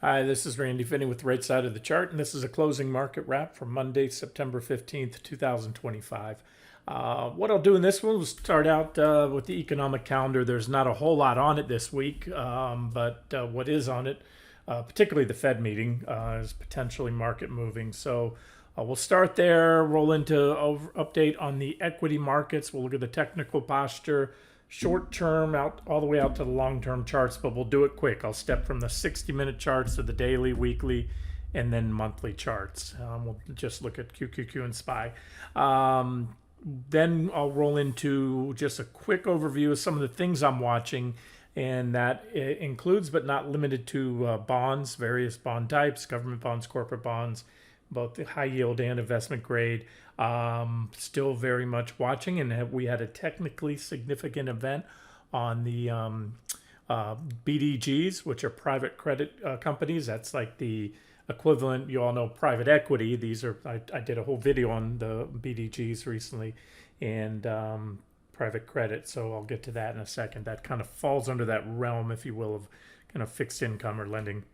Hi, this is Randy Finney with the right side of the chart, and this is a closing market wrap for Monday, September 15th, 2025. What I'll do in this one is start out with the economic calendar. There's not a whole lot on it this week, but what is on it, particularly the Fed meeting, is potentially market moving. So we'll start there, roll into update on the equity markets. We'll look at the technical posture, short term out all the way out to the long term charts, but we'll do it quick. I'll step from the 60-minute charts to the daily, weekly, and then monthly charts. We'll just look at QQQ and SPY. Then I'll roll into just a quick overview of some of the things I'm watching, and that includes but not limited to bonds, various bond types, government bonds, corporate bonds, both the high yield and investment grade. Still very much watching, and we had a technically significant event on the BDGs, which are private credit companies. That's like the equivalent, you all know, private equity. These are, I did a whole video on the BDGs recently, and private credit. So I'll get to that in a second. That kind of falls under that realm, if you will, of kind of fixed income or lending.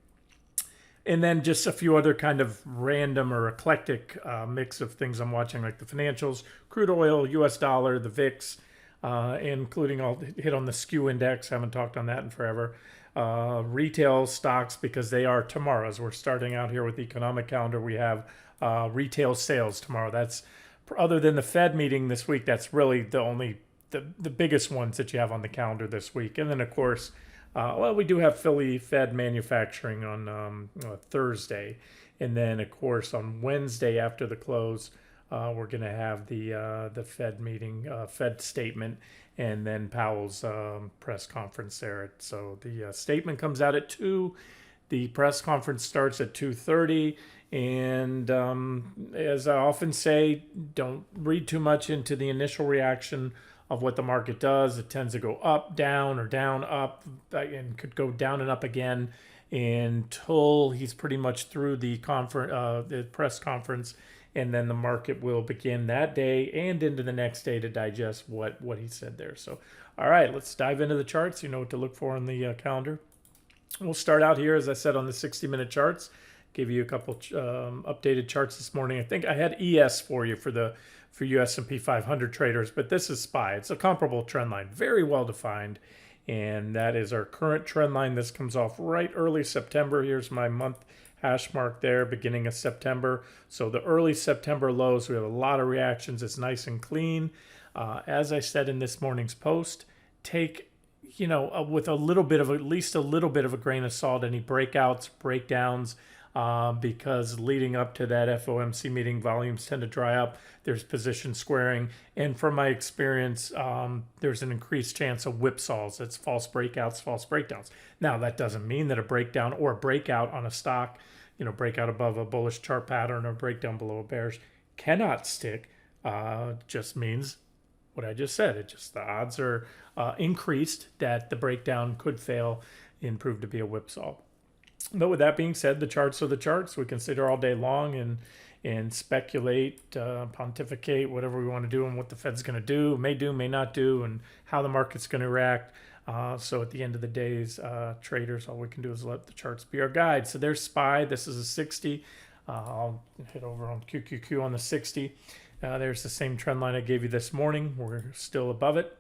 And then just a few other kind of random or eclectic mix of things I'm watching, like the financials, crude oil, US dollar, the VIX, including all hit on the SKU index. Haven't talked on that in forever. Retail stocks, because they are tomorrow. As we're starting out here with the economic calendar, we have retail sales tomorrow. That's, other than the Fed meeting this week, that's really the only, the biggest ones that you have on the calendar this week. And then, of course, well, we do have Philly Fed manufacturing on Thursday. And then, of course, on Wednesday after the close, we're going to have the Fed meeting, Fed statement, and then Powell's press conference there. So the statement comes out at 2. The press conference starts at 2:30. And as I often say, don't read too much into the initial reaction of what the market does. It tends to go up, down, or down, up, and could go down and up again until he's pretty much through the press conference, and then the market will begin that day and into the next day to digest what he said there. So, all right, let's dive into the charts. You know what to look for on the calendar. We'll start out here, as I said, on the 60-minute charts. Give you a couple updated charts this morning. I think I had ES for you for S&P 500 traders, but this is SPY. It's a comparable trend line, very well defined, and that is our current trend line. This comes off right early September. Here's my month hash mark there, beginning of September. So the early September lows, we have a lot of reactions. It's nice and clean. As I said in this morning's post, take, with a little bit of, at least a little bit of a grain of salt, any breakouts, breakdowns, because leading up to that FOMC meeting, volumes tend to dry up. There's position squaring. And from my experience, there's an increased chance of whipsaws. It's false breakouts, false breakdowns. Now, that doesn't mean that a breakdown or a breakout on a stock, breakout above a bullish chart pattern or breakdown below a bearish, cannot stick. Just means what I just said. It just, the odds are increased that the breakdown could fail and prove to be a whipsaw. But with that being said, the charts are the charts. We can sit here all day long and speculate, pontificate, whatever we want to do, and what the Fed's going to do, may not do, and how the market's going to react. So at the end of the day, traders, all we can do is let the charts be our guide. So there's SPY. This is a 60. I'll hit over on QQQ on the 60. There's the same trend line I gave you this morning. We're still above it.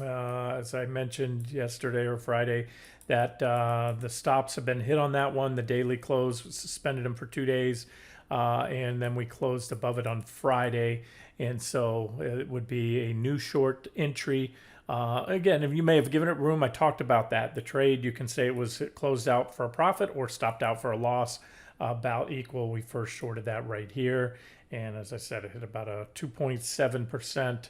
As I mentioned yesterday or Friday, that the stops have been hit on that one. The daily close suspended them for 2 days, and then we closed above it on Friday. And so it would be a new short entry. Again, if you may have given it room, I talked about that. The trade, you can say it was closed out for a profit or stopped out for a loss, about equal. We first shorted that right here. And as I said, it hit about a 2.7%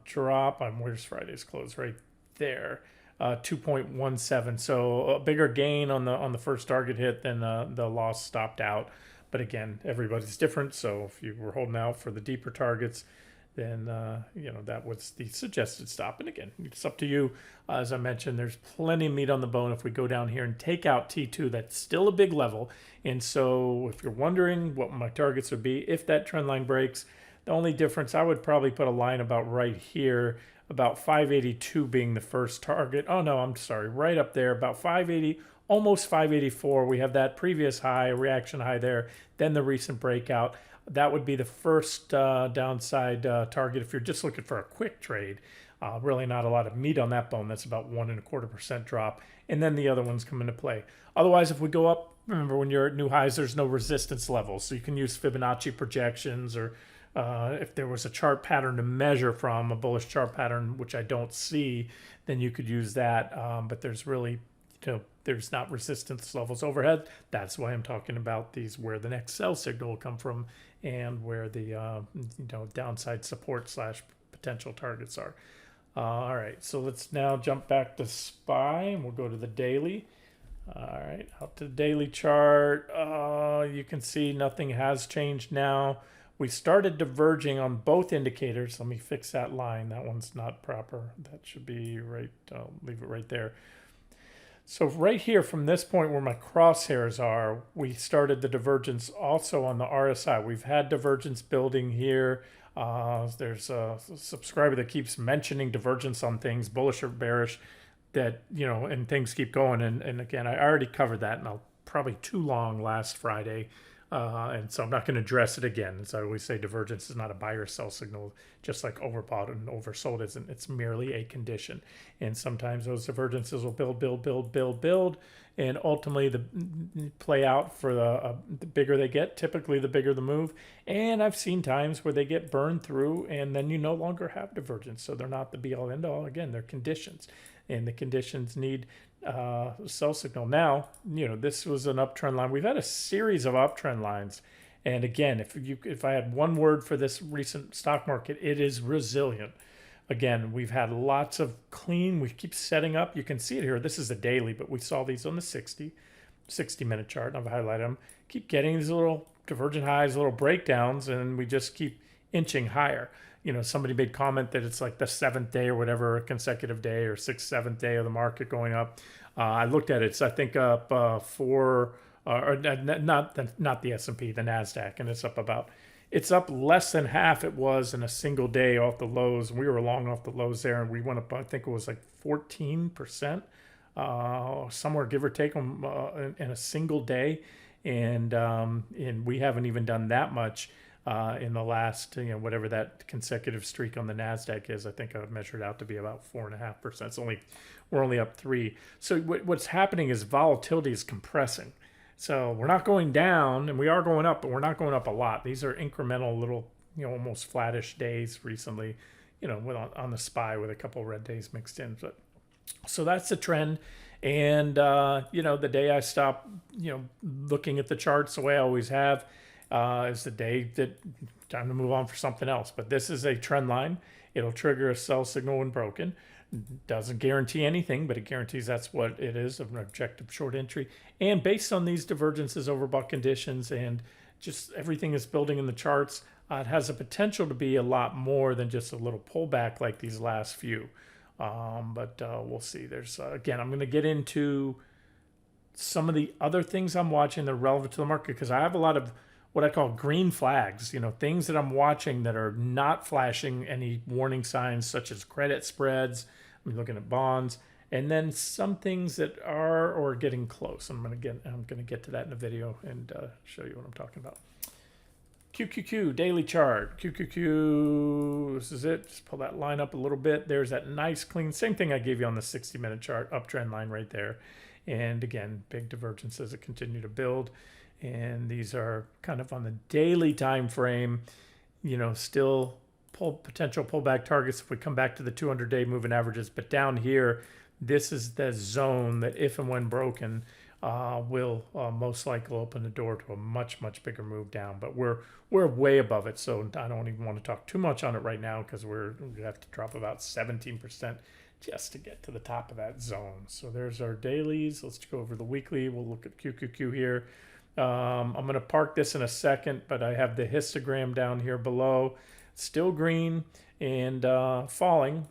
drop. Where's Friday's close? Right there. 2.17. So a bigger gain on the first target hit than the loss stopped out. But again, everybody's different. So if you were holding out for the deeper targets, then that was the suggested stop. And again, it's up to you. As I mentioned, there's plenty of meat on the bone. If we go down here and take out T2, that's still a big level. And so if you're wondering what my targets would be if that trend line breaks, the only difference, I would probably put a line about right here, about 582 being the first target. Oh no, I'm sorry, right up there, about 580 almost 584. We have that previous high, reaction high there, then the recent breakout. That would be the first downside target if you're just looking for a quick trade. Really not a lot of meat on that bone. That's about 1.25% drop. And then the other ones come into play. Otherwise, if we go up, remember when you're at new highs, there's no resistance levels. So you can use Fibonacci projections, or if there was a chart pattern to measure from, a bullish chart pattern, which I don't see, then you could use that. But there's really, there's not resistance levels overhead. That's why I'm talking about these, where the next sell signal will come from and where the downside support / potential targets are. All right, so let's now jump back to SPY, and we'll go to the daily. All right, up to the daily chart. You can see nothing has changed now. We started diverging on both indicators. Let me fix that line. That one's not proper. That should be right. I'll leave it right there. So right here, from this point where my crosshairs are, we started the divergence also on the RSI. We've had divergence building here. There's a subscriber that keeps mentioning divergence on things, bullish or bearish, that, and things keep going. And again, I already covered that, and I'll probably too long last Friday. And so I'm not going to address it again. As I always say, divergence is not a buy or sell signal, just like overbought and oversold isn't. It's merely a condition. And sometimes those divergences will build, and ultimately play out for the bigger they get. Typically, the bigger the move. And I've seen times where they get burned through, and then you no longer have divergence. So they're not the be-all, end-all. Again, they're conditions, and the conditions need sell signal. Now, this was an uptrend line. We've had a series of uptrend lines, and again, if I had one word for this recent stock market, it is resilient. Again, we've had lots of clean. We keep setting up. You can see it here. This is a daily, but we saw these on the 60-minute chart. I've highlighted them. Keep getting these little divergent highs, little breakdowns, and we just keep inching higher. Somebody made comment that it's like the 7th day or whatever, consecutive day, or 6th, 7th day of the market going up. I looked at it. It's, I think, up not the S&P, the NASDAQ, and it's up less than half it was in a single day off the lows. We were long off the lows there, and we went up, I think it was like 14%, somewhere give or take, in a single day. And we haven't even done that much in the last, whatever that consecutive streak on the NASDAQ is. I think I've measured out to be about 4.5%. We're only up 3. So what's happening is volatility is compressing. So we're not going down, and we are going up, but we're not going up a lot. These are incremental little, almost flattish days recently, on the SPY with a couple of red days mixed in. But so that's the trend. And, the day I stop, looking at the charts the way I always have, is the day that time to move on for something else. But this is a trend line. It'll trigger a sell signal when broken. Doesn't guarantee anything, but it guarantees that's what it is, an objective short entry. And based on these divergences, overbought conditions, and just everything is building in the charts, it has a potential to be a lot more than just a little pullback like these last few. But we'll see. There's again, I'm going to get into some of the other things I'm watching that are relevant to the market, because I have a lot of what I call green flags, things that I'm watching that are not flashing any warning signs, such as credit spreads. I'm looking at bonds, and then some things that are or getting close. I'm going to get to that in a video and show you what I'm talking about. QQQ daily chart. QQQ, this is it. Just pull that line up a little bit. There's that nice clean, same thing I gave you on the 60-minute chart, uptrend line right there. And again, big divergences that continue to build. And these are kind of on the daily time frame, still potential pullback targets if we come back to the 200-day moving averages. But down here, this is the zone that, if and when broken, will most likely open the door to a much, much bigger move down. But we're way above it, so I don't even want to talk too much on it right now, because we have to drop about 17% just to get to the top of that zone. So there's our dailies. Let's go over the weekly. We'll look at QQQ here. I'm going to park this in a second, but I have the histogram down here below. Still green and falling.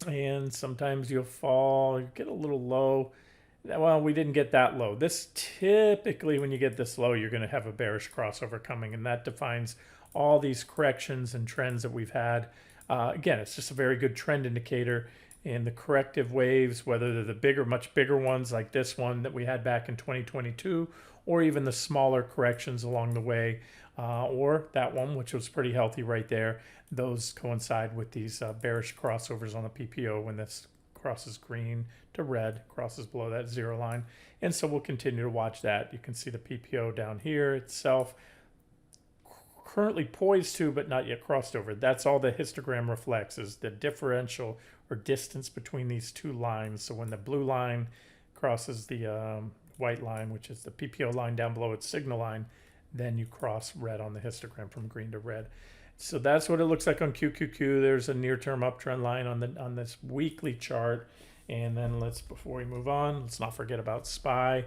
And sometimes you'll fall, you get a little low. Well, we didn't get that low. This typically, when you get this low, you're going to have a bearish crossover coming, and that defines all these corrections and trends that we've had. Again, it's just a very good trend indicator. And the corrective waves, whether they're the bigger, much bigger ones like this one that we had back in 2022, or even the smaller corrections along the way, or that one, which was pretty healthy right there, those coincide with these bearish crossovers on the PPO when this crosses green to red, crosses below that zero line. And so we'll continue to watch that. You can see the PPO down here itself, currently poised to, but not yet crossed over. That's all the histogram reflects, is the differential or distance between these two lines. So when the blue line crosses the white line, which is the PPO line down below its signal line, then you cross red on the histogram from green to red. So that's what it looks like on QQQ. There's a near-term uptrend line on this weekly chart. And then before we move on, let's not forget about SPY.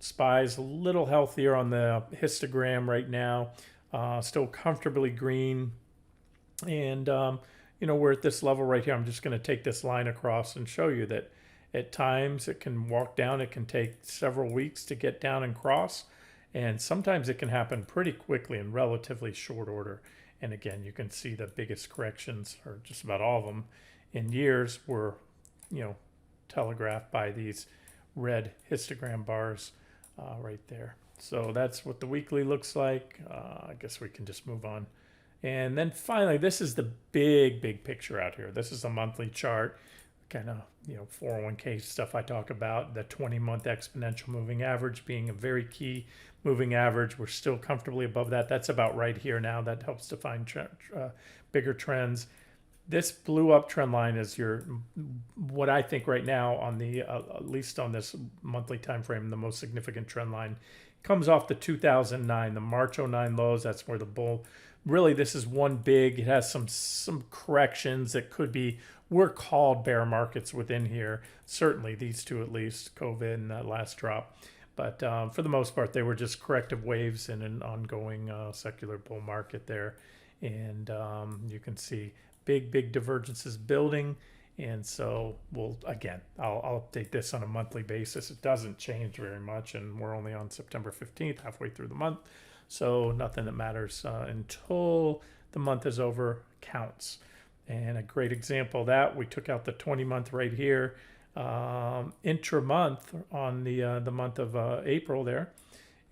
SPY is a little healthier on the histogram right now. Still comfortably green. And, we're at this level right here. I'm just going to take this line across and show you that at times it can walk down. It can take several weeks to get down and cross. And sometimes it can happen pretty quickly in relatively short order. And again, you can see the biggest corrections, or just about all of them, in years were, telegraphed by these red histogram bars right there. So that's what the weekly looks like. I guess we can just move on. And then finally, this is the big picture out here. This is a monthly chart, kind of, 401k stuff I talk about, the 20-month exponential moving average being a very key moving average. We're still comfortably above that. That's about right here now. That helps define bigger trends. This blue up trend line is what I think right now on the, at least on this monthly time frame, the most significant trend line. Comes off the 2009, the March 09 lows. That's where the bull, really this is one big, it has some corrections that were called bear markets within here. Certainly these two at least, COVID and that last drop. But for the most part, they were just corrective waves in an ongoing secular bull market there. And you can see big divergences building. And so I'll update this on a monthly basis. It doesn't change very much, and we're only on September 15th, halfway through the month. So nothing that matters until the month is over counts. And a great example of that, we took out the 20-month right here, intra-month on the month of April there,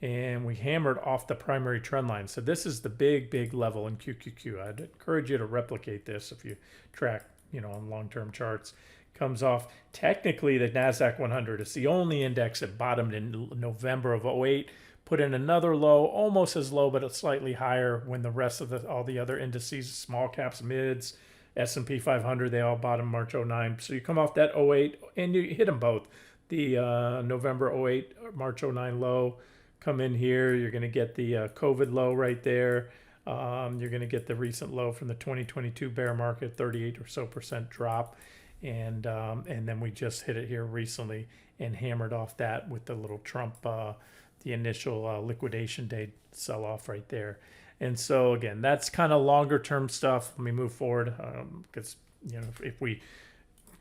and we hammered off the primary trend line. So this is the big level in QQQ. I'd encourage you to replicate this if you track, on long-term charts. Comes off, technically the NASDAQ 100 is the only index that bottomed in November of 08, put in another low, almost as low, but slightly higher when the rest of all the other indices, small caps, mids, S&P 500, they all bottomed March 09. So you come off that 08 and you hit them both. The November 08, March 09 low, come in here, you're going to get the COVID low right there. You're going to get the recent low from the 2022 bear market, 38% or so drop. And then we just hit it here recently and hammered off that with the little Trump, the initial liquidation day sell-off right there. And so again, that's kind of longer term stuff. Let me move forward because if we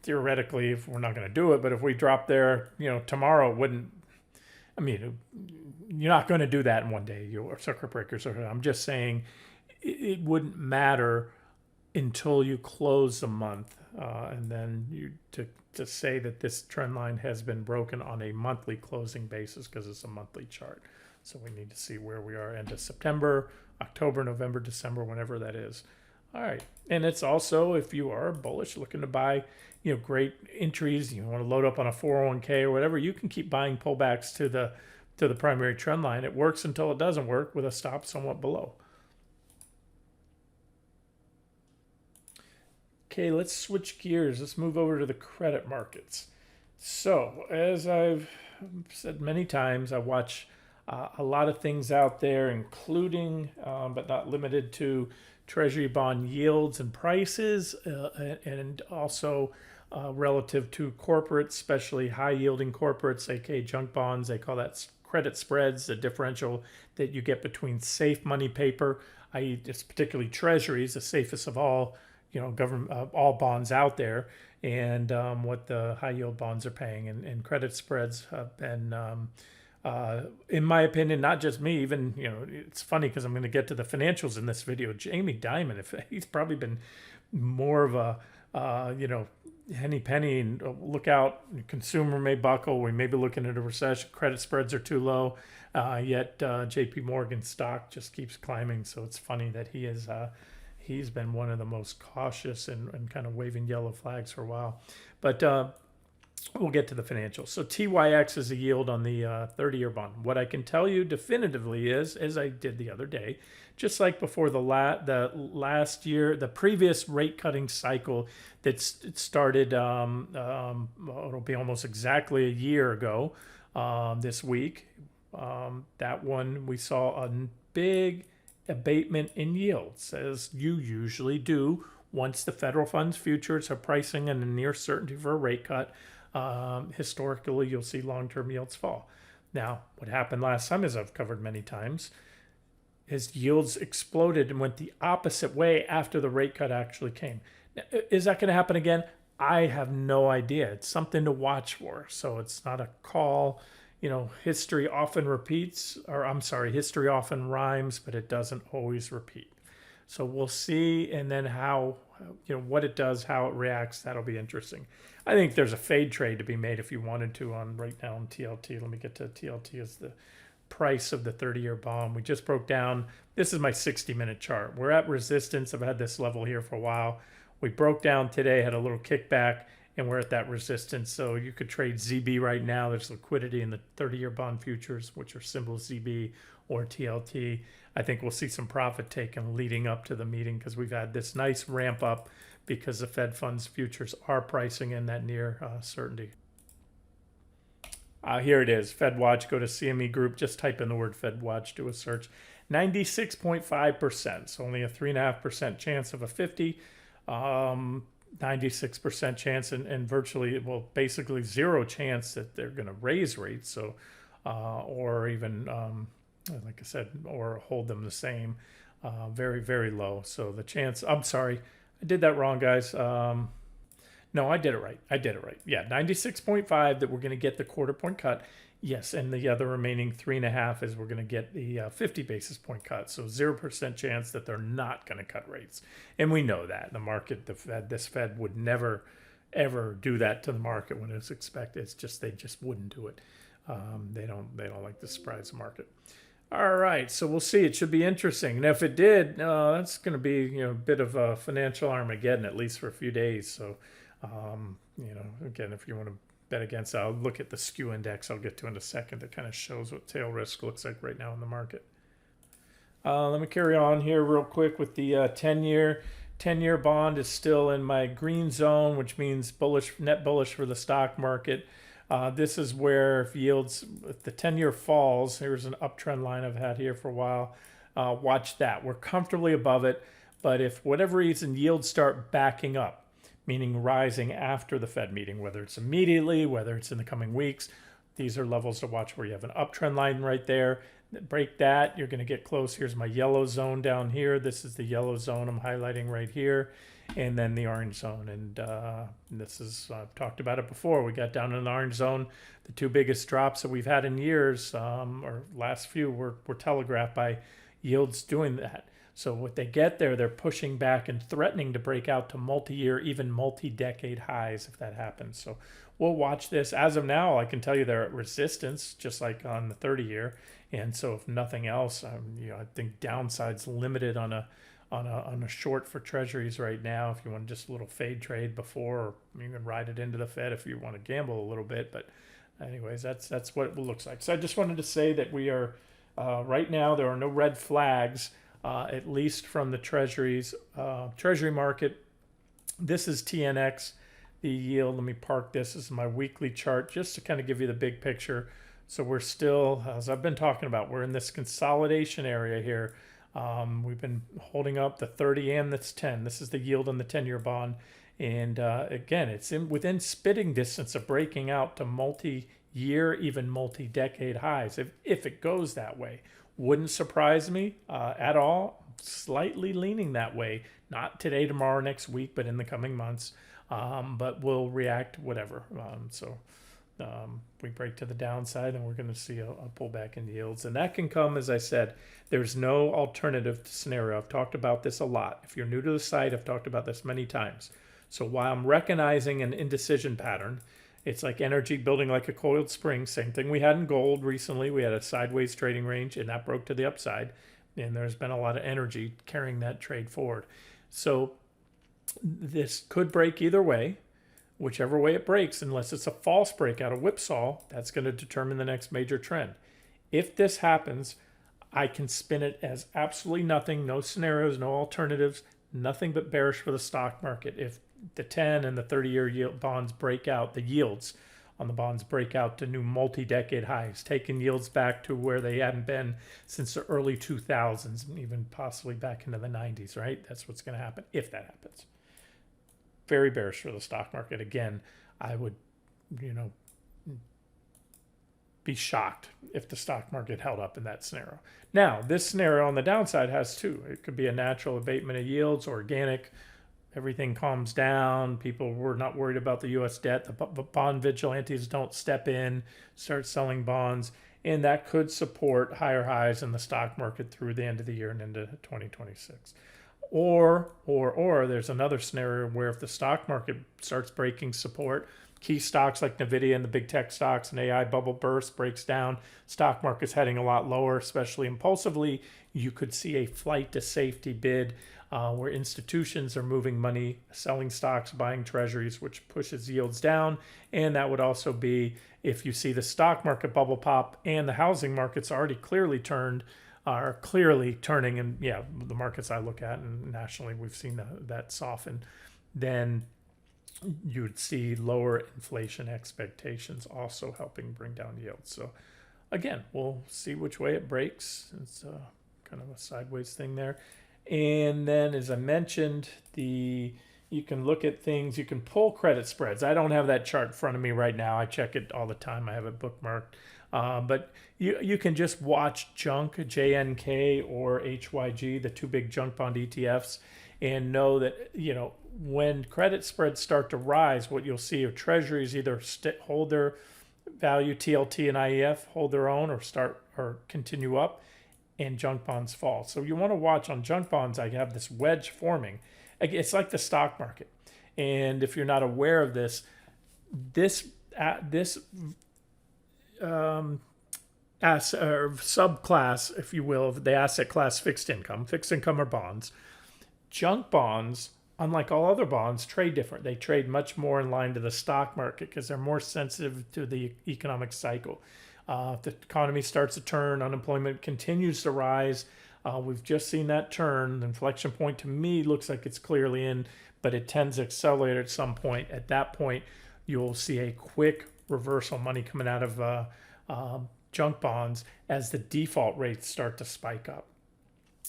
theoretically, if we're not going to do it, but if we drop there, tomorrow you're not going to do that in one day. Your circuit breakers are. I'm just saying it wouldn't matter until you close the month, and then to say that this trend line has been broken on a monthly closing basis because it's a monthly chart. So we need to see where we are end of September, October, November, December, whenever that is. All right. And it's also, if you are bullish, looking to buy, great entries, you want to load up on a 401k or whatever, you can keep buying pullbacks to the primary trend line. It works until it doesn't work with a stop somewhat below. Okay, let's switch gears. Let's move over to the credit markets. So, as I've said many times, I watch a lot of things out there, including, but not limited to, Treasury bond yields and prices, and also relative to corporates, especially high-yielding corporates, aka junk bonds. They call that credit spreads, the differential that you get between safe money paper, i.e., just particularly treasuries, the safest of all, government all bonds out there, and what the high-yield bonds are paying. And credit spreads have been, in my opinion, not just me, even, it's funny because I'm going to get to the financials in this video. Jamie Dimon, if he's probably been more of a, henny penny, and look out, consumer may buckle. We may be looking at a recession. Credit spreads are too low. Yet JP Morgan stock just keeps climbing. So it's funny that he's been one of the most cautious and kind of waving yellow flags for a while. But we'll get to the financials. So TYX is a yield on the 30-year bond. What I can tell you definitively is, as I did the other day, just like before the last year, the previous rate cutting cycle that started, it'll be almost exactly a year ago this week. That one we saw a big abatement in yields, as you usually do once the federal funds futures are pricing in a near certainty for a rate cut. Historically, you'll see long-term yields fall. Now, what happened last time, as I've covered many times, is yields exploded and went the opposite way after the rate cut actually came. Now, is that going to happen again? I have no idea. It's something to watch for. So it's not a call. History often repeats, or I'm sorry, history often rhymes, but it doesn't always repeat. So we'll see, and then how, what it does, how it reacts. That'll be interesting. I think there's a fade trade to be made if you wanted to on right now on TLT. Let me get to TLT as the price of the 30-year bond. We just broke down. This is my 60-minute chart. We're at resistance. I've had this level here for a while. We broke down today, had a little kickback, and we're at that resistance. So you could trade ZB right now. There's liquidity in the 30-year bond futures, which are symbol ZB or TLT. I think we'll see some profit taken leading up to the meeting because we've had this nice ramp up because the Fed funds futures are pricing in that near certainty. Here it is, Fed Watch. Go to CME Group, just type in the word Fed Watch, do a search. 96.5%, so only a 3.5% chance of a 50. 96% chance and virtually, well, basically zero chance that they're going to raise rates. So, or even, like I said, or hold them the same. Very, very low. So the chance, I'm sorry, I did that wrong, guys. No, I did it right. Yeah, 96.5 that we're going to get the quarter point cut. Yes, and the other remaining 3.5 is we're going to get the 50 basis point cut. So 0% chance that they're not going to cut rates. And we know that. The market, this Fed would never, ever do that to the market when it's expected. It's just, they just wouldn't do it. They don't like to surprise the market. All right, so we'll see. It should be interesting. And if it did, that's going to be a bit of a financial Armageddon, at least for a few days. So, again, if you want to bet against, I'll look at the skew index I'll get to in a second that kind of shows what tail risk looks like right now in the market. Let me carry on here real quick with the 10-year. 10-year bond is still in my green zone, which means bullish, net bullish for the stock market. This is where if the 10-year falls, here's an uptrend line I've had here for a while. Watch that. We're comfortably above it, but if for whatever reason yields start backing up, meaning rising after the Fed meeting, whether it's immediately, whether it's in the coming weeks, these are levels to watch where you have an uptrend line right there. Break that, you're going to get close. Here's my yellow zone down here. This is the yellow zone I'm highlighting right here, and then the orange zone. And this is, I've talked about it before. We got down in the orange zone. The two biggest drops that we've had in years, or last few, were telegraphed by yields doing that. So what they get there, they're pushing back and threatening to break out to multi-year, even multi-decade highs if that happens. So we'll watch this. As of now, I can tell you they're at resistance, just like on the 30-year. And so if nothing else, I think downside's limited on a short for treasuries right now. If you want just a little fade trade before, or you can ride it into the Fed if you want to gamble a little bit. But anyways, that's what it looks like. So I just wanted to say that we are right now, there are no red flags. At least from the treasury market. This is TNX, the yield. Let me park this. This is my weekly chart just to kind of give you the big picture. So we're still, as I've been talking about, we're in this consolidation area here. We've been holding up the 30 and that's 10. This is the yield on the 10-year bond. And again, it's within spitting distance of breaking out to multi-year, even multi-decade highs if it goes that way. Wouldn't surprise me at all. Slightly leaning that way. Not today, tomorrow, next week, but in the coming months. But we'll react whatever. We break to the downside, and we're going to see a pullback in yields. And that can come, as I said, there's no alternative scenario. I've talked about this a lot. If you're new to the site, I've talked about this many times. So while I'm recognizing an indecision pattern, it's like energy building like a coiled spring. Same thing we had in gold recently. We had a sideways trading range and that broke to the upside. And there's been a lot of energy carrying that trade forward. So this could break either way. Whichever way it breaks, unless it's a false breakout, a whipsaw, that's going to determine the next major trend. If this happens, I can spin it as absolutely nothing, no scenarios, no alternatives, nothing but bearish for the stock market. If the 10 and the 30-year yield bonds break out, the yields on the bonds break out to new multi-decade highs, taking yields back to where they hadn't been since the early 2000s, even possibly back into the 90s, right? That's what's going to happen if that happens. Very bearish for the stock market. Again, I would, be shocked if the stock market held up in that scenario. Now, this scenario on the downside has two. It could be a natural abatement of yields, organic, everything calms down, people were not worried about the U.S. debt, the bond vigilantes don't step in, start selling bonds, and that could support higher highs in the stock market through the end of the year and into 2026. Or there's another scenario where if the stock market starts breaking support, key stocks like NVIDIA and the big tech stocks, and AI bubble burst, breaks down, stock market's heading a lot lower, especially impulsively, you could see a flight to safety bid where institutions are moving money, selling stocks, buying treasuries, which pushes yields down. And that would also be if you see the stock market bubble pop and the housing market's already are clearly turning, and the markets I look at and nationally we've seen that soften, then you would see lower inflation expectations also helping bring down yields. So again, we'll see which way it breaks. It's kind of a sideways thing there. And then as I mentioned, you can look at things, you can pull credit spreads. I don't have that chart in front of me right now. I check it all the time. I have it bookmarked. But you can just watch junk, JNK or HYG, the two big junk bond ETFs, and know that, when credit spreads start to rise, what you'll see are treasuries either hold their value, TLT and IEF hold their own or continue up, and junk bonds fall. So you want to watch on junk bonds, I have this wedge forming. It's like the stock market. And if you're not aware of this subclass, if you will, of the asset class fixed income or bonds, junk bonds, unlike all other bonds, trade different. They trade much more in line to the stock market because they're more sensitive to the economic cycle. If the economy starts to turn, unemployment continues to rise. We've just seen that turn. The inflection point to me looks like it's clearly in, but it tends to accelerate at some point. At that point, you'll see a quick reversal, money coming out of junk bonds as the default rates start to spike up.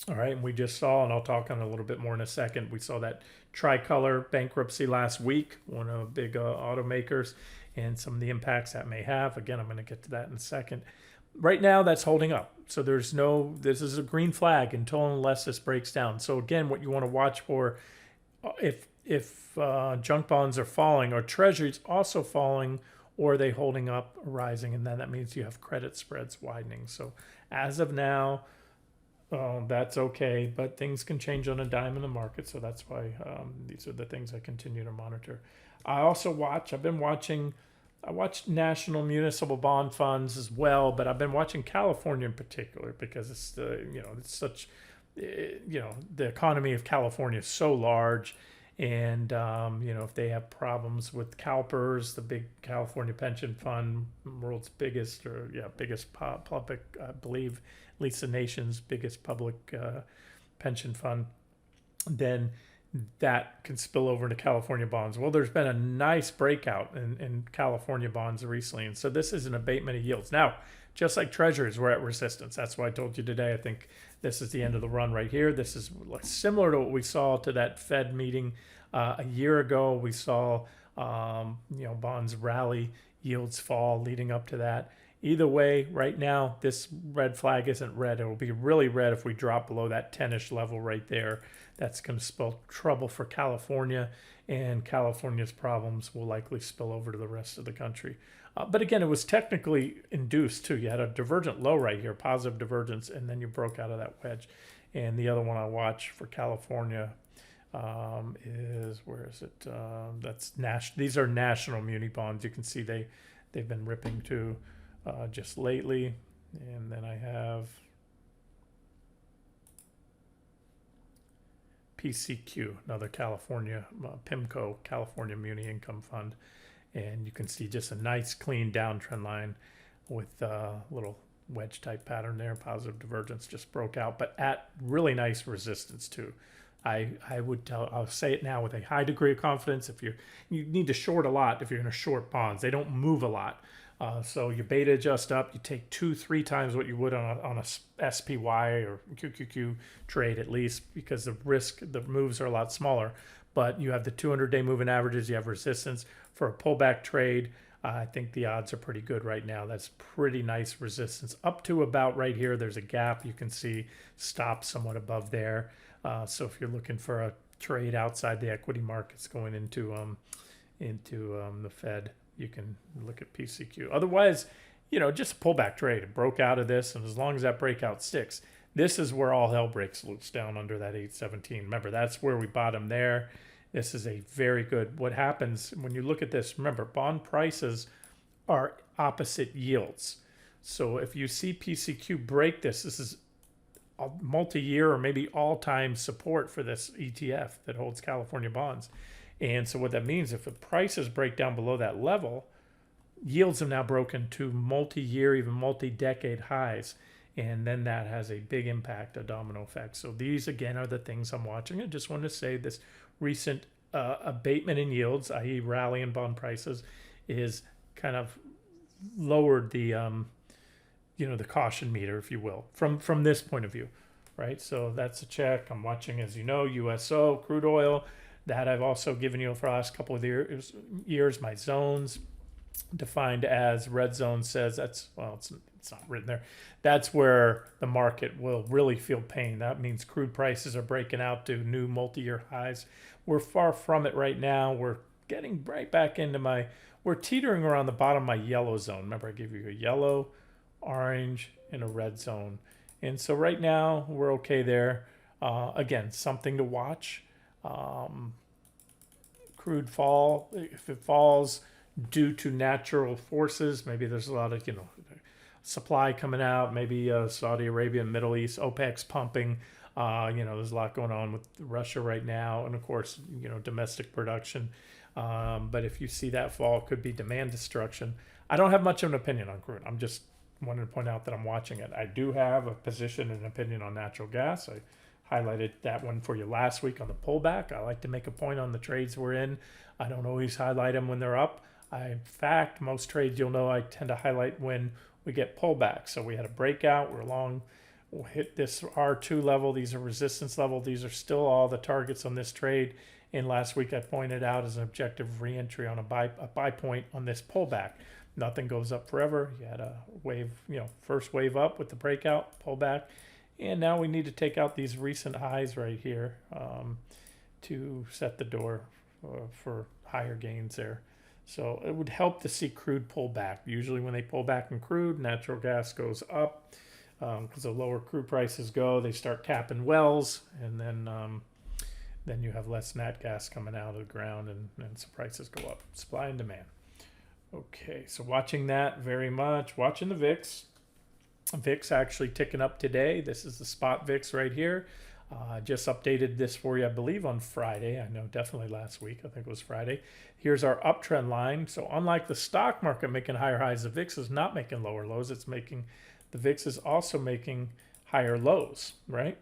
All right, and we just saw, and I'll talk on it a little bit more in a second, we saw that Tricolor bankruptcy last week, one of the big automakers, and some of the impacts that may have. Again, I'm going to get to that in a second. Right now, that's holding up. So this is a green flag unless this breaks down. So again, what you want to watch for, if junk bonds are falling or treasuries also falling, or are they holding up, rising, and then that means you have credit spreads widening. So as of now, that's okay, but things can change on a dime in the market. So that's why these are the things I continue to monitor. I also watch national municipal bond funds as well, but I've been watching California in particular because it's the economy of California is so large, and if they have problems with CalPERS, the big California pension fund, world's biggest public, I believe, at least the nation's biggest public pension fund, then that can spill over into California bonds. Well, there's been a nice breakout in California bonds recently. And so this is an abatement of yields. Now, just like treasuries, we're at resistance. That's why I told you today, I think this is the end of the run right here. This is similar to what we saw to that Fed meeting a year ago. We saw bonds rally, yields fall leading up to that. Either way, right now, this red flag isn't red. It will be really red if we drop below that 10-ish level right there. That's going to spell trouble for California, and California's problems will likely spill over to the rest of the country. But again, it was technically induced too. You had a divergent low right here, positive divergence, and then you broke out of that wedge. And the other one I watch for California is, where is it? These are national muni bonds. You can see they've been ripping too just lately. And then I have PCQ, another California PIMCO, California Muni Income Fund. And you can see just a nice clean downtrend line with a little wedge type pattern there. Positive divergence just broke out, but at really nice resistance too. I'll say it now with a high degree of confidence. If you need to short a lot, if you're going to short bonds, they don't move a lot. So you beta adjust up, you take 2-3 times what you would on a SPY or QQQ trade at least, because the moves are a lot smaller. But you have the 200-day moving averages, you have resistance for a pullback trade. I think the odds are pretty good right now. That's pretty nice resistance up to about right here. There's a gap you can see stop somewhat above there. So if you're looking for a trade outside the equity markets going into the Fed, you can look at PCQ. Otherwise, just a pullback trade. It broke out of this, and as long as that breakout sticks, this is where all hell breaks loose down under that 817. Remember, that's where we bottom there. This is a very good. What happens when you look at this? Remember, bond prices are opposite yields. So if you see PCQ break this is a multi-year or maybe all-time support for this ETF that holds California bonds. And so what that means, if the prices break down below that level, yields have now broken to multi-year, even multi-decade highs. And then that has a big impact, a domino effect. So these, again, are the things I'm watching. I just want to say this recent abatement in yields, i.e. rally in bond prices, is kind of lowered the the caution meter, if you will, from this point of view, right? So that's a check. I'm watching, as you know, USO, crude oil. That I've also given you for the last couple of years, my zones defined as red zone says it's not written there. That's where the market will really feel pain. That means crude prices are breaking out to new multi-year highs. We're far from it right now. We're getting right back into we're teetering around the bottom of my yellow zone. Remember, I gave you a yellow, orange, and a red zone. And so right now we're okay there. Again, something to watch. Crude fall, if it falls due to natural forces, maybe there's a lot of supply coming out, maybe Saudi Arabia, Middle East, OPEC's pumping, there's a lot going on with Russia right now, and of course domestic production, but if you see that fall, it could be demand destruction. I don't have much of an opinion on crude. I'm just wanted to point out that I'm watching it. I do have a position and an opinion on natural gas. I highlighted that one for you last week on the pullback. I like to make a point on the trades we're in. I don't always highlight them when they're up. In fact, most trades you'll know I tend to highlight when we get pullback. So we had a breakout. We'll hit this R2 level. These are resistance level. These are still all the targets on this trade. And last week I pointed out as an objective reentry on a buy point on this pullback. Nothing goes up forever. You had a wave, first wave up with the breakout, pullback. And now we need to take out these recent highs right here to set the door for higher gains there. So it would help to see crude pull back. Usually when they pull back in crude, natural gas goes up because the lower crude prices go. They start tapping wells, and then you have less nat gas coming out of the ground, and some prices go up. Supply and demand. Okay, so watching that very much. Watching the VIX. VIX actually ticking up today. This is the spot VIX right here. Just updated this for you, I believe, on Friday. I know definitely last week. I think it was Friday. Here's our uptrend line. So unlike the stock market making higher highs, the VIX is not making lower lows. The VIX is also making higher lows, right?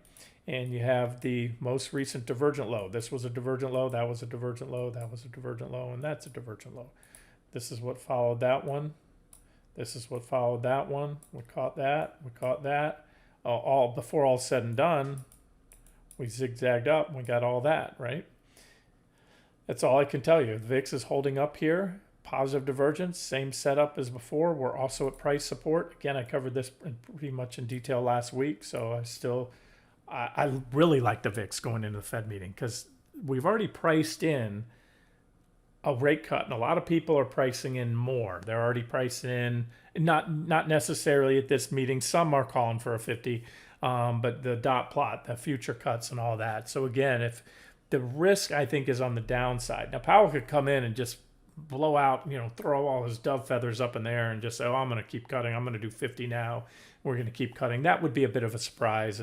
And you have the most recent divergent low. This was a divergent low. That was a divergent low. That was a divergent low. And that's a divergent low. This is what followed that one. This is what followed that one. We caught that. We caught that. All before all said and done, we zigzagged up and we got all that, right? That's all I can tell you. The VIX is holding up here. Positive divergence, same setup as before. We're also at price support. Again, I covered this pretty much in detail last week, so I really like the VIX going into the Fed meeting because we've already priced in a rate cut, and a lot of people are pricing in more. They're already pricing in, not necessarily at this meeting. Some are calling for a 50, but the dot plot, the future cuts and all that. So again, if the risk, I think, is on the downside. Now, Powell could come in and just blow out, throw all his dove feathers up in the air and just say, "Oh, I'm going to keep cutting. I'm going to do 50 now. We're going to keep cutting." That would be a bit of a surprise.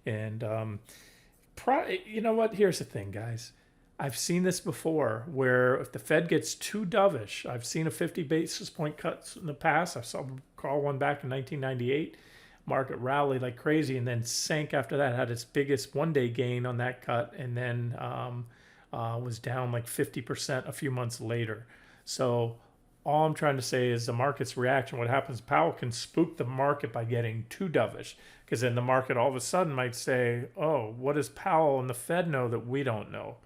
You know what? Here's the thing, guys. I've seen this before where if the Fed gets too dovish, I've seen a 50 basis point cut in the past. I saw call one back in 1998. Market rallied like crazy and then sank after that, had its biggest one-day gain on that cut, and then was down like 50% a few months later. So all I'm trying to say is the market's reaction. What happens, Powell can spook the market by getting too dovish, because then the market all of a sudden might say, "Oh, what does Powell and the Fed know that we don't know?"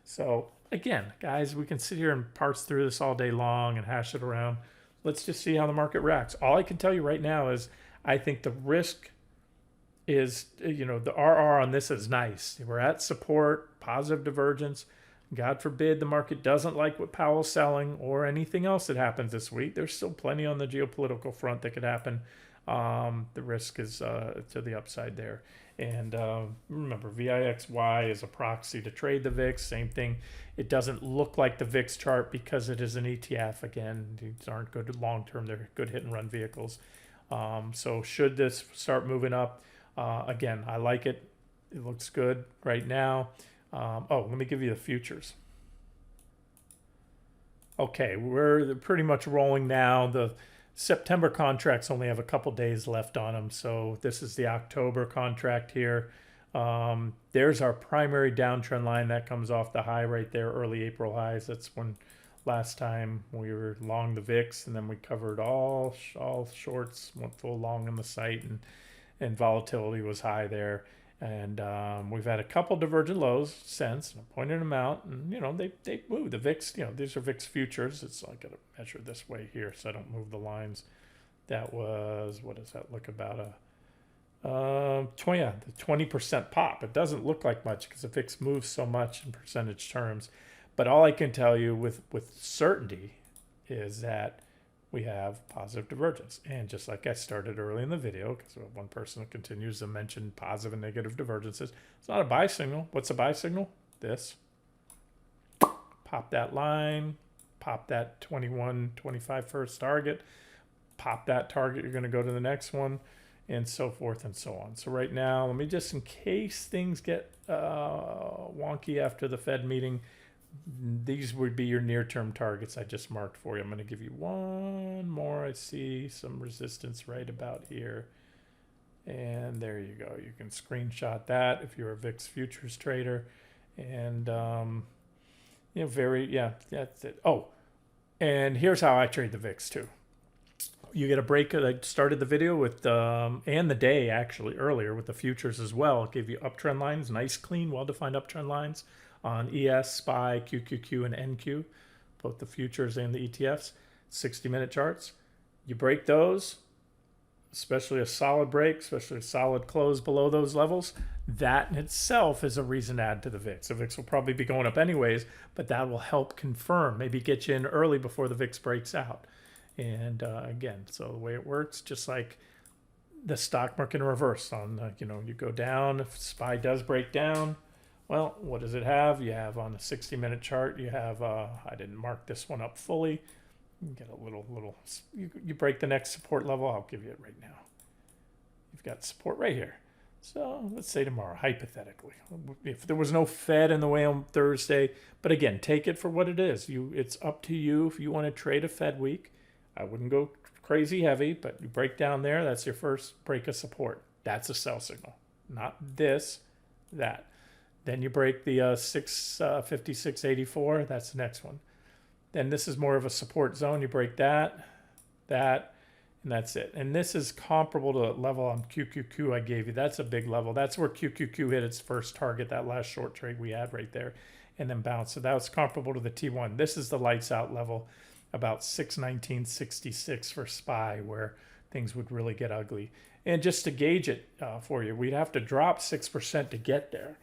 So again, guys, we can sit here and parse through this all day long and hash it around. Let's just see how the market reacts. All I can tell you right now is I think the risk is, the RR on this is nice. We're at support, positive divergence. God forbid the market doesn't like what Powell's selling or anything else that happens this week. There's still plenty on the geopolitical front that could happen. The risk is to the upside there. And remember, VIXY is a proxy to trade the VIX. Same thing. It doesn't look like the VIX chart because it is an ETF. Again, these aren't good long-term. They're good hit-and-run vehicles. So should this start moving up, again, I like it. It looks good right now. Let me give you the futures. Okay, we're pretty much rolling now. The September contracts only have a couple days left on them. So this is the October contract here. There's our primary downtrend line that comes off the high right there, early April highs. That's when last time we were long the VIX, and then we covered all shorts, went full long on the site, and volatility was high there. And we've had a couple divergent lows since. I pointed them out, and they move. The VIX, these are VIX futures. It's I got to measure this way here so I don't move the lines. That was, what does that look about? The 20% pop. It doesn't look like much because the VIX moves so much in percentage terms. But all I can tell you with certainty is that we have positive divergence. And just like I started early in the video, because one person continues to mention positive and negative divergences, it's not a buy signal. What's a buy signal? This. Pop that line, pop that 21, 25 first target, pop that target, you're going to go to the next one, and so forth and so on. So right now, let me just, in case things get wonky after the Fed meeting, these would be your near-term targets I just marked for you. I'm going to give you one more. I see some resistance right about here. And there you go. You can screenshot that if you're a VIX futures trader. And, that's it. Oh, and here's how I trade the VIX too. You get a break. I started the video with, and the day actually earlier with the futures as well. It gave you uptrend lines, nice, clean, well-defined uptrend lines on ES, SPY, QQQ, and NQ, both the futures and the ETFs, 60-minute charts. You break those, especially a solid break, especially a solid close below those levels. That in itself is a reason to add to the VIX. The VIX will probably be going up anyways, but that will help confirm, maybe get you in early before the VIX breaks out. And again, so the way it works, just like the stock market in reverse on, you go down, if SPY does break down, well, what does it have? You have on the 60-minute chart, you have, I didn't mark this one up fully. You get a little, you break the next support level. I'll give you it right now. You've got support right here. So let's say tomorrow, hypothetically, if there was no Fed in the way on Thursday, but again, take it for what it is. It's up to you if you want to trade a Fed week. I wouldn't go crazy heavy, but you break down there, that's your first break of support. That's a sell signal, not this, that. Then you break the 656.84. That's the next one. Then this is more of a support zone. You break that, and that's it. And this is comparable to the level on QQQ I gave you. That's a big level. That's where QQQ hit its first target, that last short trade we had right there, and then bounced. So that was comparable to the T1. This is the lights out level, about 619.66 for SPY, where things would really get ugly. And just to gauge it for you, we'd have to drop 6% to get there.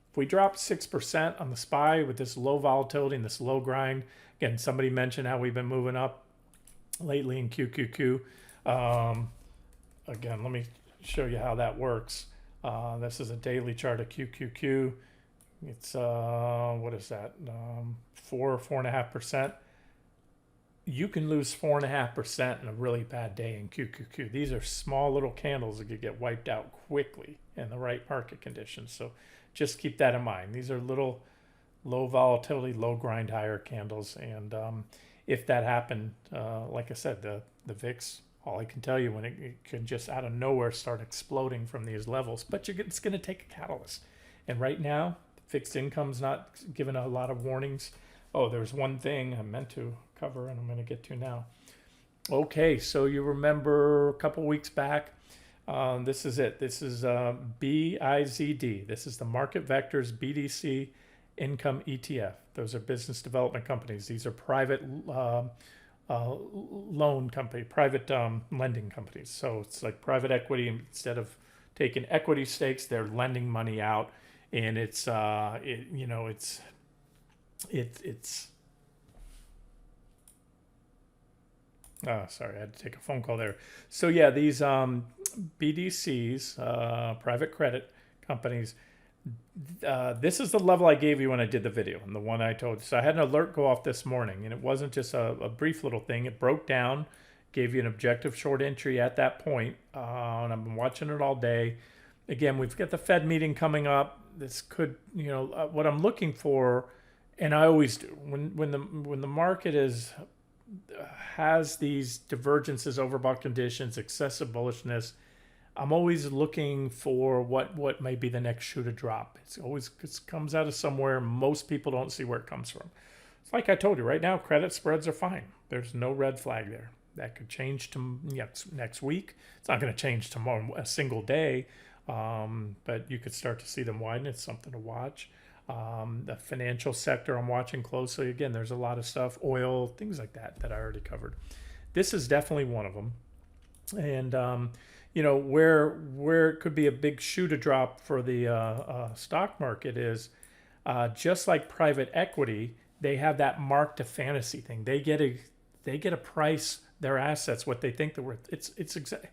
If we drop 6% on the SPY with this low volatility and this low grind, again, somebody mentioned how we've been moving up lately in QQQ. Again, let me show you how that works. This is a daily chart of QQQ. It's what is that? 4.5%. You can lose 4.5% in a really bad day in QQQ. These are small little candles that could get wiped out quickly in the right market conditions. So just keep that in mind. These are little low volatility, low grind higher candles. And if that happened, like I said, the VIX, all I can tell you, when it can just out of nowhere start exploding from these levels, but it's going to take a catalyst. And right now, fixed income's not giving a lot of warnings. Oh, there's one thing I meant to cover and I'm going to get to now. Okay, so you remember a couple weeks back, this is it. This is BIZD. This is the Market Vectors BDC Income ETF. Those are business development companies. These are private loan company, private lending companies. So it's like private equity. Instead of taking equity stakes, they're lending money out, and it's oh, sorry, I had to take a phone call there. So yeah, these BDCs, private credit companies, this is the level I gave you when I did the video, and the one I told you. So I had an alert go off this morning, and it wasn't just a brief little thing. It broke down, gave you an objective short entry at that point, and I've been watching it all day. Again, we've got the Fed meeting coming up. This could, what I'm looking for, and I always do, when the market has these divergences, overbought conditions, excessive bullishness, I'm always looking for what may be the next shoe to drop. It comes out of somewhere. Most people don't see where it comes from. It's like I told you, right now, credit spreads are fine. There's no red flag there. That could change to next week. It's not going to change tomorrow, a single day, but you could start to see them widen. It's something to watch. The financial sector I'm watching closely. Again, there's a lot of stuff, oil, things like that I already covered. This is definitely one of them. And where it could be a big shoe to drop for the stock market is just like private equity, they have that mark to fantasy thing. They get a price, their assets, what they think they're worth. It's exactly.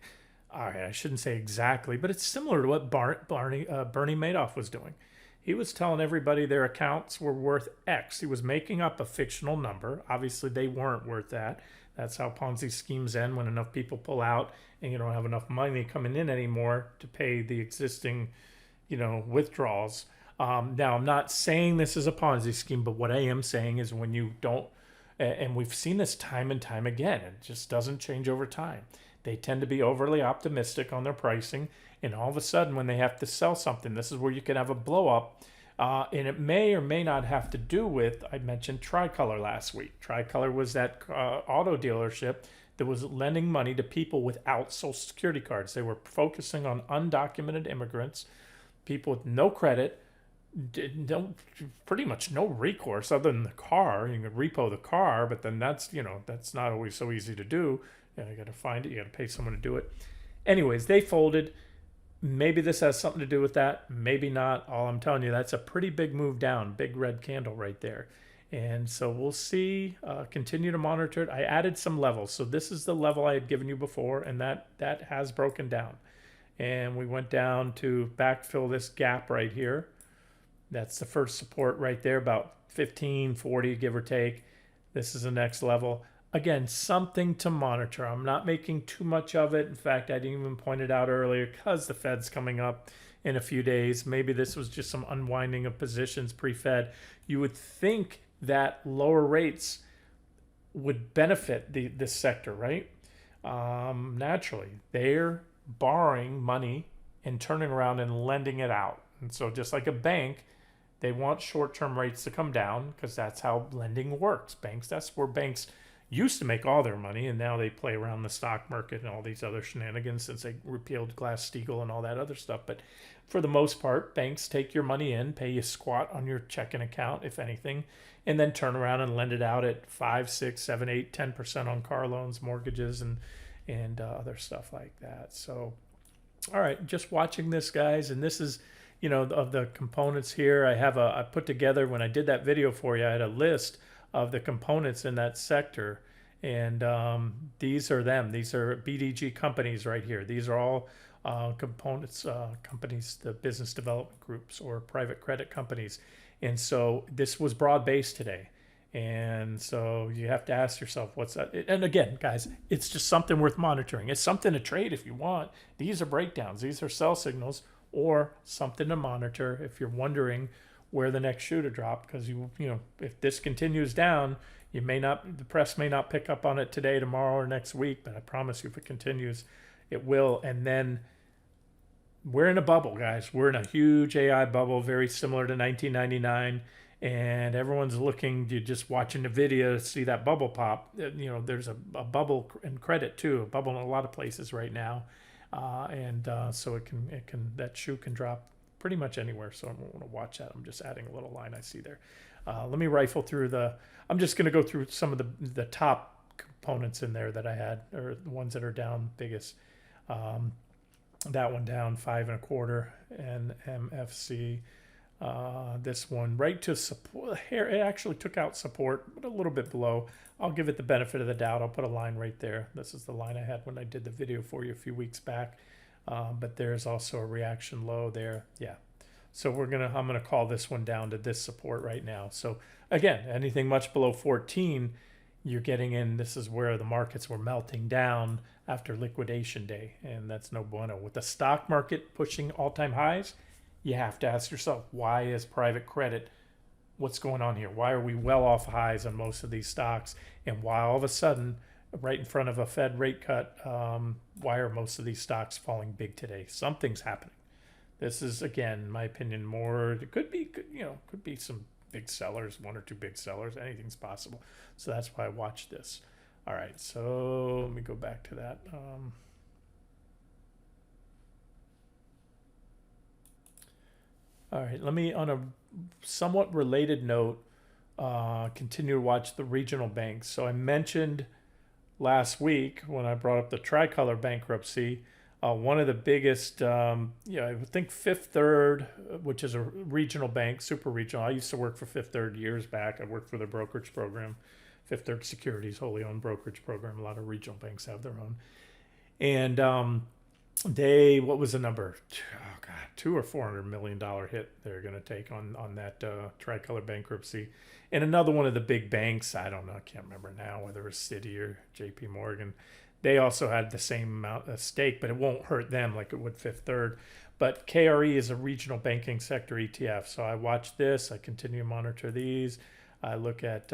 All right, I shouldn't say exactly, but it's similar to what Bernie Madoff was doing. He was telling everybody their accounts were worth X. He was making up a fictional number. Obviously, they weren't worth that. That's how Ponzi schemes end, when enough people pull out and you don't have enough money coming in anymore to pay the existing, withdrawals. Now, I'm not saying this is a Ponzi scheme, but what I am saying is when you don't, and we've seen this time and time again, it just doesn't change over time. They tend to be overly optimistic on their pricing, and all of a sudden when they have to sell something, this is where you can have a blow up. And it may or may not have to do with, I mentioned Tricolor last week. Tricolor was that auto dealership that was lending money to people without Social Security cards. They were focusing on undocumented immigrants, people with no credit, pretty much no recourse other than the car. You can repo the car, but then that's not always so easy to do. You got to find it. You got to pay someone to do it. Anyways, they folded. Maybe this has something to do with that. Maybe not. All I'm telling you, that's a pretty big move down. Big red candle right there. And so we'll see. Continue to monitor it. I added some levels. So this is the level I had given you before, and that has broken down. And we went down to backfill this gap right here. That's the first support right there, about 1540, give or take. This is the next level. Again, something to monitor. I'm not making too much of it. In fact, I didn't even point it out earlier because the Fed's coming up in a few days. Maybe this was just some unwinding of positions pre-Fed. You would think that lower rates would benefit this sector, right? Naturally, they're borrowing money and turning around and lending it out. And so just like a bank, they want short-term rates to come down because that's how lending works. That's where banks used to make all their money, and now they play around the stock market and all these other shenanigans since they repealed Glass-Steagall and all that other stuff. But for the most part, banks take your money in, pay you squat on your checking account, if anything, and then turn around and lend it out at 5, 6, 7, 8, 10% on car loans, mortgages, and other stuff like that. So, all right, just watching this, guys, and this is, of the components here. I put together, when I did that video for you, I had a list of the components in that sector, and these are them. These are BDG companies right here. These are all components, companies, the business development groups or private credit companies. And so this was broad-based today. And so you have to ask yourself, what's that? And again, guys, it's just something worth monitoring. It's something to trade if you want. These are breakdowns. These are sell signals, or something to monitor if you're wondering where the next shoe to drop. Because you know, if this continues down, the press may not pick up on it today, tomorrow, or next week. But I promise you, if it continues, it will. And then we're in a bubble, guys. We're in a huge AI bubble, very similar to 1999. And everyone's looking, you're just watching the video to see that bubble pop. You know, there's a bubble in credit too, a bubble in a lot of places right now. So that shoe can drop pretty much anywhere. So I'm going to watch that. I'm just adding a little line I see there. Let me rifle through I'm just going to go through some of the top components in there that I had, or the ones that are down biggest. That one down 5 1/4, and MFC. This one right to support. Here it actually took out support, but a little bit below. I'll give it the benefit of the doubt. I'll put a line right there. This is the line I had when I did the video for you a few weeks back. But there's also a reaction low there. Yeah. So I'm gonna call this one down to this support right now. So again, anything much below 14, you're getting in. This is where the markets were melting down after liquidation day, and that's no bueno. With the stock market pushing all-time highs, you have to ask yourself, why is private credit, what's going on here? Why are we well off highs on most of these stocks? And why all of a sudden, right in front of a Fed rate cut, why are most of these stocks falling big today? Something's happening. This is, again, in my opinion, it could be some big sellers, 1 or 2 big sellers. Anything's possible. So that's why I watched this. All right, so let me go back to that. All right, let me, on a somewhat related note, continue to watch the regional banks. So I mentioned last week when I brought up the Tricolor bankruptcy, one of the biggest, I would think Fifth Third, which is a regional bank, super regional. I used to work for Fifth Third years back. I worked for their brokerage program, Fifth Third Securities, wholly owned brokerage program. A lot of regional banks have their own. And what was the number? Oh God, $200 or $400 million hit they're going to take on that Tricolor bankruptcy. And another one of the big banks, I don't know, I can't remember now whether it was Citi or JP Morgan. They also had the same amount of stake, but it won't hurt them like it would Fifth Third. But KRE is a regional banking sector ETF. So I watch this. I continue to monitor these. I look at,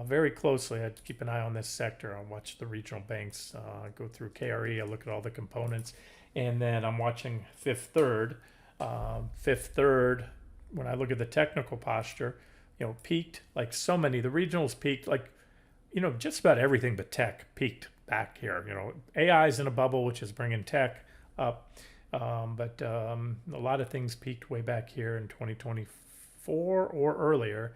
very closely. I keep an eye on this sector. I watch the regional banks, go through KRE. I look at all the components. And then I'm watching Fifth Third. Fifth Third, when I look at the technical posture, peaked like so many. The regionals peaked like, just about everything but tech peaked back here. AI is in a bubble, which is bringing tech up. But a lot of things peaked way back here in 2024 or earlier.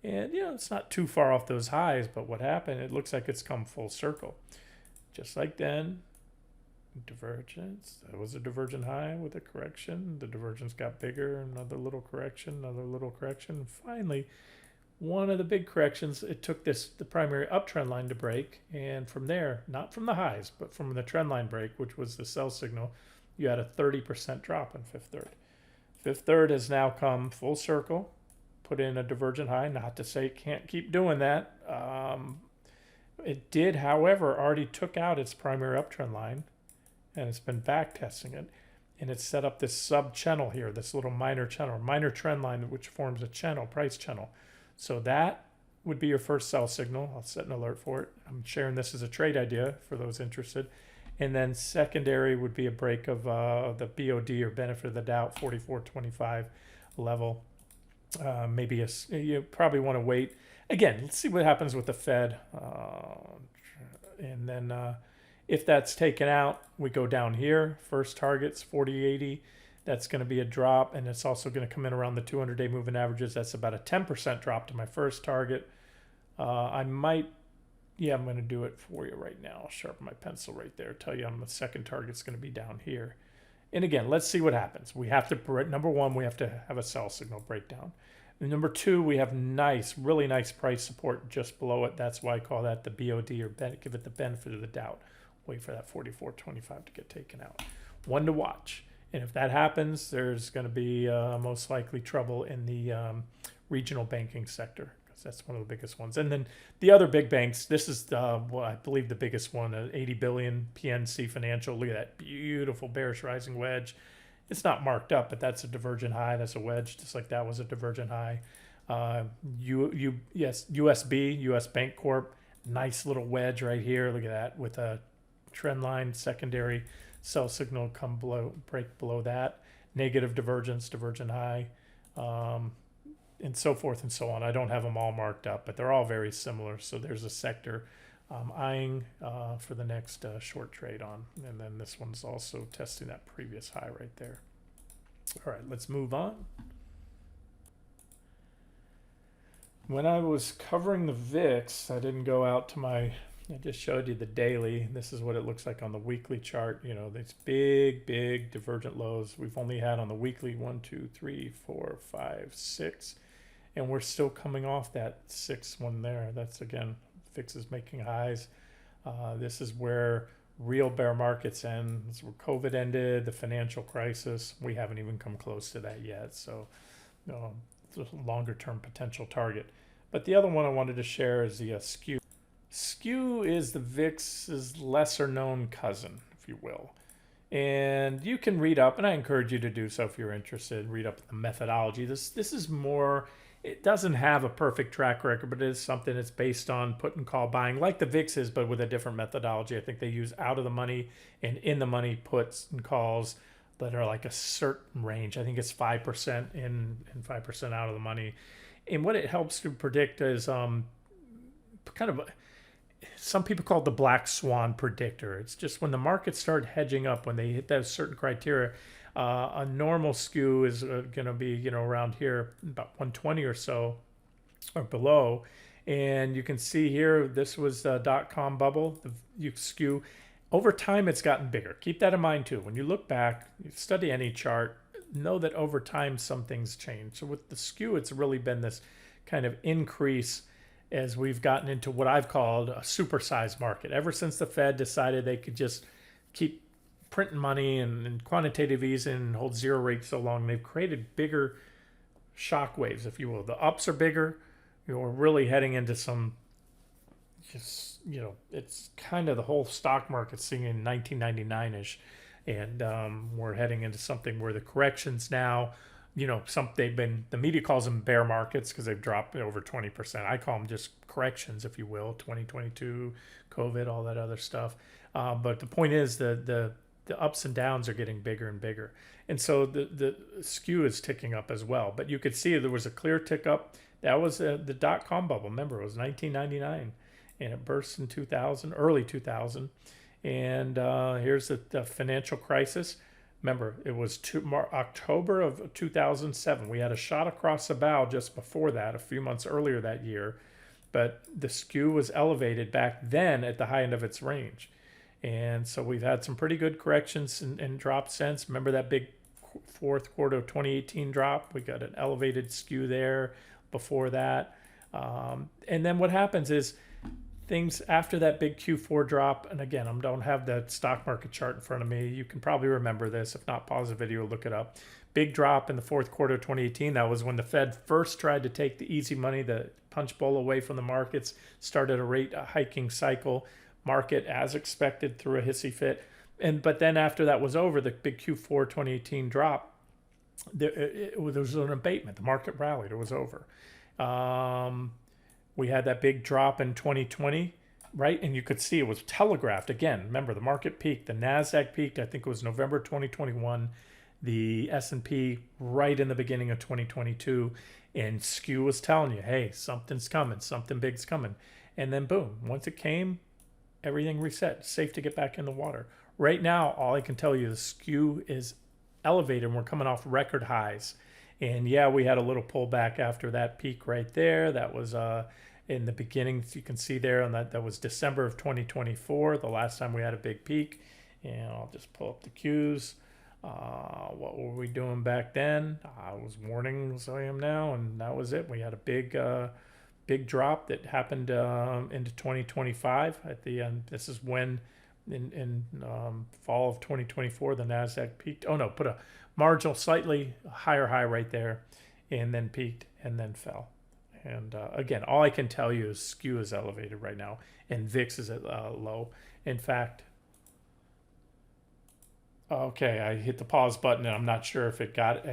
And, it's not too far off those highs, but what happened, it looks like it's come full circle. Just like then, divergence. That was a divergent high with a correction. The divergence got bigger, another little correction. And finally, one of the big corrections, it took the primary uptrend line to break. And from there, not from the highs, but from the trend line break, which was the sell signal, you had a 30% drop in Fifth Third. Fifth Third has now come full circle. Put in a divergent high, not to say it can't keep doing that. It did, however, already took out its primary uptrend line, and it's been back testing it, and it's set up this sub channel here, this little minor trend line, which forms a channel, price channel. So that would be your first sell signal. I'll set an alert for it. I'm sharing this as a trade idea for those interested. And then secondary would be a break of the BOD, or benefit of the doubt, 44.25 level. Maybe you probably want to wait. Again, let's see what happens with the Fed. And then if that's taken out, we go down here. First target's 40.80. That's going to be a drop, and it's also going to come in around the 200-day moving averages. That's about a 10% drop to my first target. I'm going to do it for you right now. I'll sharpen my pencil right there. Tell you the second target's going to be down here. And again, let's see what happens. We have to, number one, we have to have a sell signal breakdown. And number two, we have really nice price support just below it. That's why I call that the BOD, or give it the benefit of the doubt. Wait for that 44.25 to get taken out. one to watch. And if that happens, there's going to be most likely trouble in the regional banking sector, because that's one of the biggest ones. And then the other big banks, this is well, I believe the biggest one, 80 billion PNC Financial. Look at that beautiful bearish rising wedge. It's not marked up, but that's a divergent high. That's a wedge, just like that was a divergent high. USB, US Bank Corp, nice little wedge right here. Look at that with a trend line, secondary sell signal break below that. Negative divergence, divergent high, and so forth and so on. I don't have them all marked up, but they're all very similar. So there's a sector eyeing for the next short trade on. And then this one's also testing that previous high right there. All right, let's move on. When I was covering the VIX, I didn't go out to I just showed you the daily. This is what it looks like on the weekly chart. You know, these big divergent lows. We've only had on the weekly 1, 2, 3, 4, 5, 6. And we're still coming off that 6th one there. That's, again, VIX is making highs. This is where real bear markets end. This is where COVID ended, the financial crisis. We haven't even come close to that yet. So, it's a longer term potential target. But the other one I wanted to share is the skew. Skew is the VIX's lesser known cousin, if you will. And you can read up, and I encourage you to do so if you're interested, read up the methodology. This is more, it doesn't have a perfect track record, but it is something that's based on put and call buying, like the VIX is, but with a different methodology. I think they use out of the money and in the money puts and calls that are like a certain range. I think it's 5% in and 5% out of the money. And what it helps to predict is kind of some people call it the black swan predictor. It's just when the markets start hedging up, when they hit that certain criteria, a normal skew is going to be, around here, about 120 or so or below. And you can see here, this was the dot-com bubble. You skew. Over time, it's gotten bigger. Keep that in mind too. When you look back, you study any chart, know that over time, some things change. So with the skew, it's really been this kind of increase as we've gotten into what I've called a supersized market. Ever since the Fed decided they could just keep printing money and quantitative easing and hold zero rates so long, they've created bigger shock waves, if you will. The ups are bigger. We're really heading into some, just, it's kind of the whole stock market seeing in 1999-ish. And we're heading into something where the corrections now, the media calls them bear markets because they've dropped over 20%. I call them just corrections, if you will, 2022, COVID, all that other stuff. But the point is the ups and downs are getting bigger and bigger. And so the skew is ticking up as well. But you could see there was a clear tick up. That was the dot-com bubble. Remember, it was 1999. And it burst in 2000, early 2000. And here's the financial crisis. Remember, it was October of 2007. We had a shot across the bow just before that, a few months earlier that year. But the skew was elevated back then at the high end of its range. And so we've had some pretty good corrections and drops since. Remember that big fourth quarter of 2018 drop? We got an elevated skew there before that. And then what happens is things after that big Q4 drop, and again, I don't have the stock market chart in front of me. You can probably remember this. If not, pause the video, look it up. Big drop in the fourth quarter of 2018. That was when the Fed first tried to take the easy money, the punch bowl away from the markets, started a hiking cycle. Market, as expected, threw a hissy fit. But then after that was over, the big Q4 2018 drop, there was an abatement. The market rallied. It was over. We had that big drop in 2020, right? And you could see it was telegraphed. Again, remember, the market peaked. The NASDAQ peaked, I think it was November 2021. The S&P right in the beginning of 2022. And skew was telling you, hey, something's coming. Something big's coming. And then boom, once it came, everything reset. Safe to get back in the water. Right now, all I can tell you, the skew is elevated. And we're coming off record highs. And yeah, we had a little pullback after that peak right there. That was in the beginning, you can see there, and that was December of 2024, the last time we had a big peak. And I'll just pull up the Qs. What were we doing back then? I was warning, as I am now, and that was it. We had a big drop that happened into 2025 at the end. This is when in fall of 2024, the Nasdaq peaked. Oh no, put a marginal slightly higher high right there, and then peaked and then fell. And again, all I can tell you is skew is elevated right now, and VIX is at low. In fact, okay, I hit the pause button, and I'm not sure if it got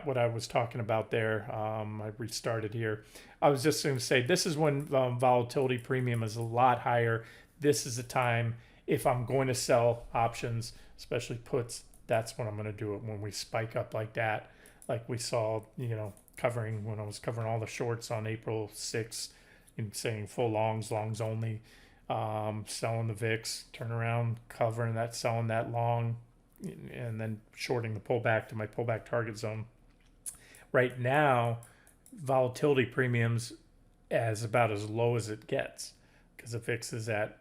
what I was talking about there. I restarted here. I was just going to say this is when volatility premium is a lot higher. This is the time if I'm going to sell options, especially puts. That's when I'm going to do it when we spike up like that, like we saw, covering when I was covering all the shorts on April 6th and saying full longs, longs only, selling the VIX, turn around, covering that, selling that long, and then shorting the pullback to my pullback target zone. Right now, volatility premiums as about as low as it gets because the VIX is at,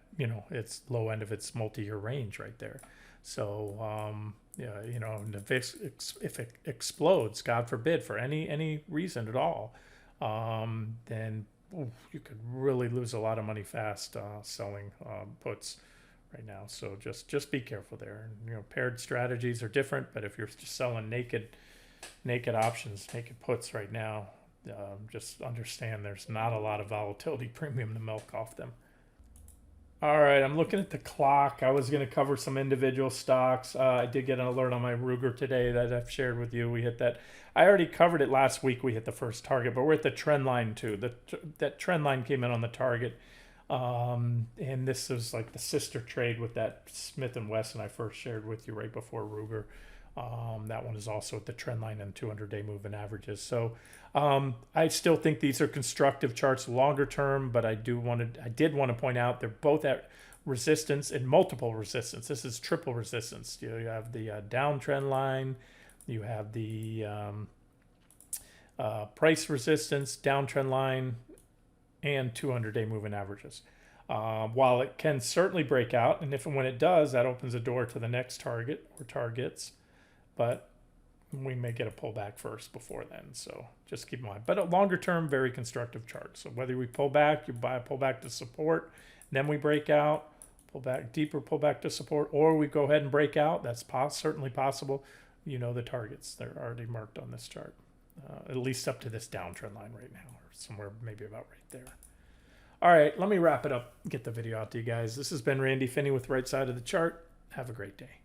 its low end of its multi-year range right there. So, the VIX, if it explodes, God forbid, for any reason at all, then you could really lose a lot of money fast selling puts right now. So just be careful there. Paired strategies are different, but if you're just selling naked options, naked puts right now, just understand there's not a lot of volatility premium to milk off them. All right, I'm looking at the clock. I was going to cover some individual stocks. I did get an alert on my Ruger today that I've shared with you. We hit that. I already covered it last week. We hit the first target, but we're at the trend line too. That trend line came in on the target. And this is like the sister trade with that Smith & Wesson I first shared with you right before Ruger. That one is also at the trend line and 200-day moving averages. So I still think these are constructive charts longer term, but I did want to point out they're both at resistance and multiple resistance. This is triple resistance. You have the downtrend line, you have the price resistance, downtrend line, and 200-day moving averages. While it can certainly break out, and if and when it does, that opens the door to the next target or targets. But we may get a pullback first before then, so just keep in mind. But a longer term, very constructive chart. So whether we pull back, you buy a pullback to support, then we break out, pull back deeper, pull back to support, or we go ahead and break out. That's certainly possible. The targets, they're already marked on this chart, at least up to this downtrend line right now, or somewhere maybe about right there. All right, let me wrap it up, get the video out to you guys. This has been Randy Finney with Right Side of the Chart. Have a great day.